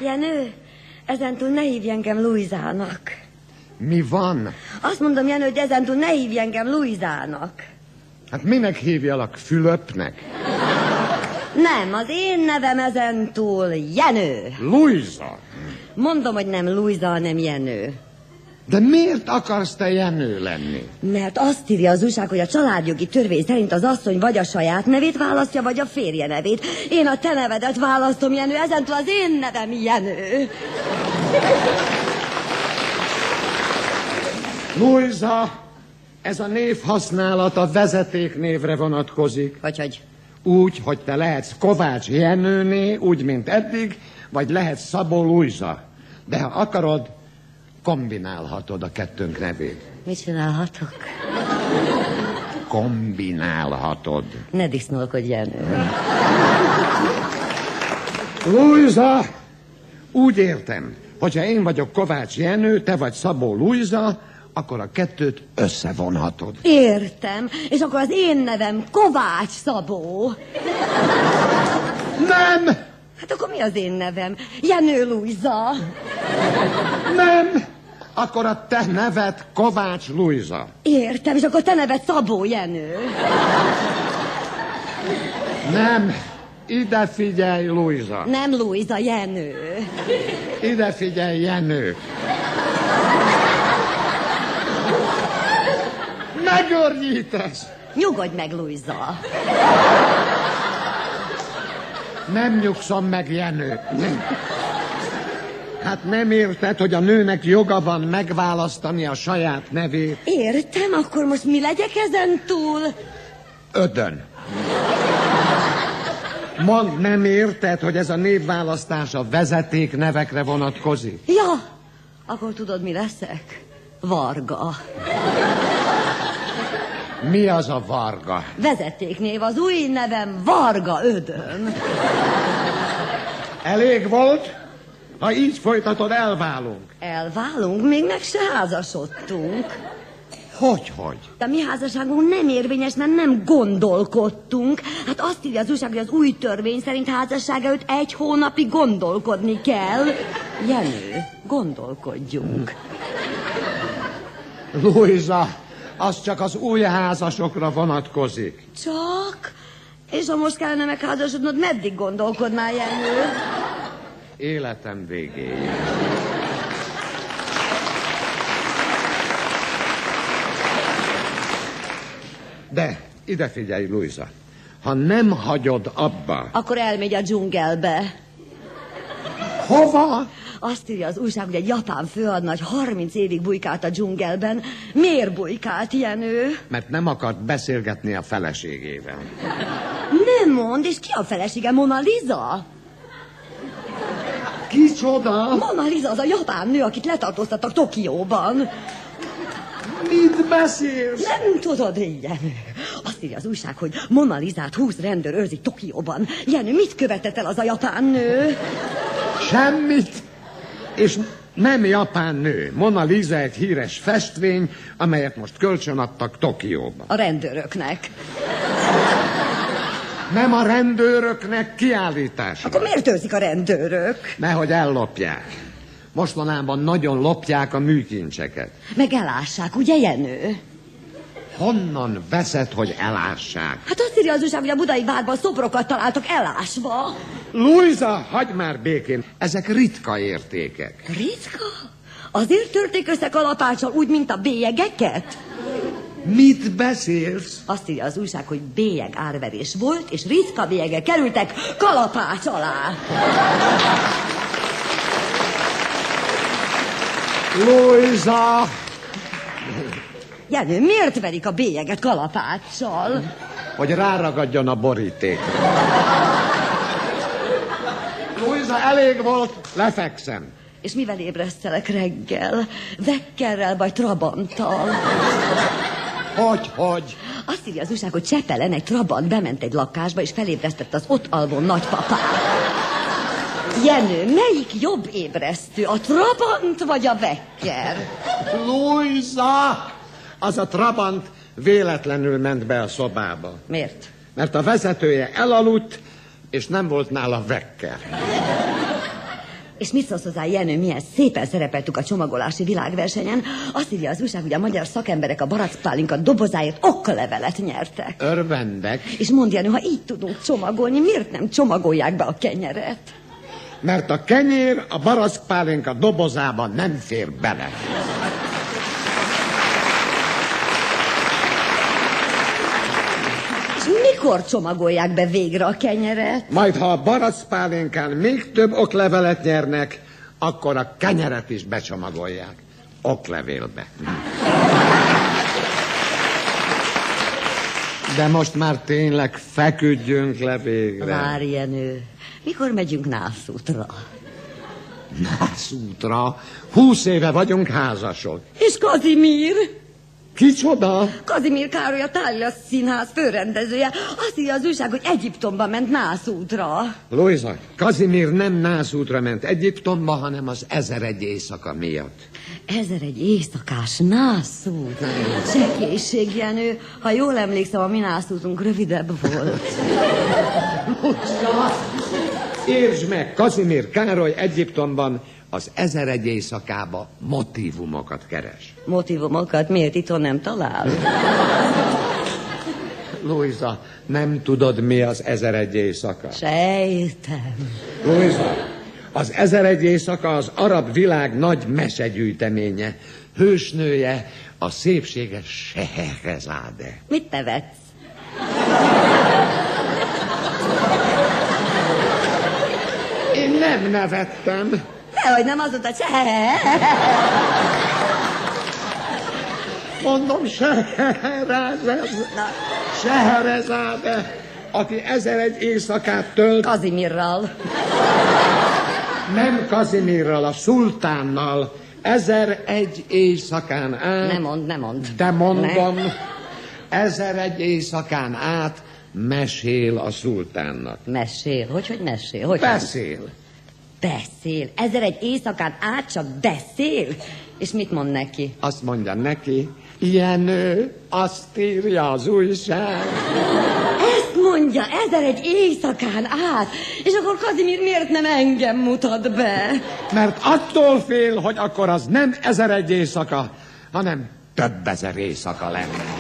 Jenő, ezentúl ne hívj engem Luizának. Mi van? Azt mondom, Jenő, hogy ezentúl ne hívj engem Luizának. Hát minek hívjalak? Fülöpnek? Nem, az én nevem ezentúl Jenő. Luisa. Mondom, hogy nem Luisa, hanem Jenő. De miért akarsz te Jenő lenni? Mert azt írja az újság, hogy a családjogi törvény szerint az asszony vagy a saját nevét választja, vagy a férje nevét. Én a te nevedet választom, Jenő, ezentúl az én nevem Jenő. Luisa, ez a névhasználat a vezetéknévre vonatkozik. Hogy? Úgy, hogy te lehetsz Kovács Jenőné, úgy, mint eddig, vagy lehetsz Szabó Luisa. De ha akarod, kombinálhatod a kettőnk nevét. Mit csinálhatok? Kombinálhatod. Ne disznólkodj, Jenő. Luisa, úgy értem, hogyha én vagyok Kovács Jenő, te vagy Szabó Luisa, akkor a kettőt összevonhatod. Értem, és akkor az én nevem Kovács Szabó. Nem! Hát akkor mi az én nevem? Jenő Luisa. Nem! Akkor a te neved Kovács Luisa. Értem, és akkor te neved Szabó Jenő. Nem! Ide figyelj, Luisa. Nem Luisa, Jenő. Ide figyelj, Jenő. Megörnyítesz! Nyugodj meg, Luisa. Nem nyugszom meg, Jenő. Nem. Hát nem érted, hogy a nőnek joga van megválasztani a saját nevét? Értem, akkor most mi legyek ezen túl? Ödön. Mondd, nem érted, hogy ez a névválasztás a vezeték nevekre vonatkozik? Ja, akkor tudod, mi leszek? Varga. Mi az a Varga? Vezetéknév, az új nevem Varga Ödön. Elég volt? Ha így folytatod, elválunk. Elválunk, még meg se házasodtunk. Hogy? De mi házasságunk nem érvényes, mert nem gondolkodtunk. Hát azt írja az újság, hogy az új törvény szerint házasság előtt 1 hónapig gondolkodni kell. Jenő, gondolkodjunk. Luisa, az csak az új házasokra vonatkozik. Csak? És ha most kellene megházasodnod, meddig gondolkodnál, Jenő? Életem végéig. De ide figyelj, Luisa. Ha nem hagyod abba... Akkor elmegy a dzsungelbe. Hova? Azt írja az újság, hogy egy japán főhadnagy 30 évig bujkált a dzsungelben. Miért bujkált, Jenő? Mert nem akart beszélgetni a feleségével. Nem mond, és ki a felesége? Mona Lisa? Kicsoda? Mona Lisa az a japán nő, akit letartóztattak Tokióban. Mit beszélsz? Nem tudod, Jenő. Azt írja az újság, hogy Mona Lisát 20 rendőr őrzi Tokióban. Jenő, mit követett el az a japán nő? Semmit. És nem japán nő. Mona Lisa egy híres festvény, amelyet most kölcsönadtak Tokióba. A rendőröknek. Nem a rendőröknek, kiállításra. Akkor miért őrzik a rendőrök? Nehogy ellopják. Mostanában nagyon lopják a műkincseket. Meg elássák, ugye, Jenő? Honnan veszed, hogy elássák? Hát azt írja az újság, hogy a budai várban szobrokat találtak elásva. Luisa, hagyd már békén. Ezek ritka értékek. Ritka? Azért törték össze kalapáccsal úgy, mint a bélyegeket? Mit beszélsz? Azt írja az újság, hogy bélyeg árverés volt, és ritka bélyegek kerültek kalapács alá. Luisa! Jenő, miért verik a bélyeget kalapáccsal? Hogy ráragadjon a borítékra. Luisa, elég volt, lefekszem. És mivel ébresztelek reggel? Vekkerrel vagy trabanttal? Hogy? Azt írja az újság, hogy Csepelen egy trabant bement egy lakásba, és felébresztett az ott alvó nagypapát. Jenő, melyik jobb ébresztő? A trabant vagy a vekker? Luisa! Az a trabant véletlenül ment be a szobába. Miért? Mert a vezetője elaludt, és nem volt nála vekker. És mit szólsz hozzá, Jenő, milyen szépen szerepeltük a csomagolási világversenyen? Azt írja az újság, hogy a magyar szakemberek a barackpálinka dobozáért okkalevelet nyertek. Örvendek, És mondd, Jenő, ha így tudunk csomagolni, miért nem csomagolják be a kenyeret? mert a kenyér a barackpálinka dobozában nem fér bele. És mikor csomagolják be végre a kenyeret? Majd ha a barackpálinkán még több oklevelet nyernek, akkor a kenyeret is becsomagolják. Oklevélbe. De most már tényleg feküdjünk le végre. Várj, Jenő, mikor megyünk nászútra? Nászútra? 20 éve vagyunk házasok. És Kazimír? Kicsoda? Kazimír Károly, a Thália Színház főrendezője. Azt írja az újság, hogy Egyiptomba ment nászútra. Luisa, Kazimír nem nászútra ment Egyiptomba, hanem az 1001 éjszaka miatt. 1001 éjszakás nászút. Csekészség, Jenő. Ha jól emlékszem, a mi nászútunk rövidebb volt. Luisa, értsd meg, Kazimír Károly Egyiptomban az 1001 éjszakába motívumokat keres. Motívumokat miért itthon nem talál? Luisa, nem tudod, mi az 1001 éjszaka? Sejtem. Luisa, az 1001 éjszaka az arab világ nagy mesegyűjteménye. Hősnője a szépséges Scheherazade. Mit nevetsz? Én nem nevettem. Dehogy nem az a Mondom, Scheherazade, aki 1001 éjszakát tölt. Kazimirral. Nem Kazimirral, a szultánnal. 1001 éjszakán át. Ne mondd. De mondom, 1001 éjszakán át mesél a szultánnak. Mesél. Hogy mesél? Hogy Beszél. Beszél. 1001 éjszakán át csak beszél? És mit mond neki? Azt mondja neki, Jenő, azt írja az újság. Ezt mondja, 1001 éjszakán át. És akkor Kazimír miért nem engem mutat be? Mert attól fél, hogy akkor az nem 1001 éjszaka, hanem több ezer éjszaka lenne.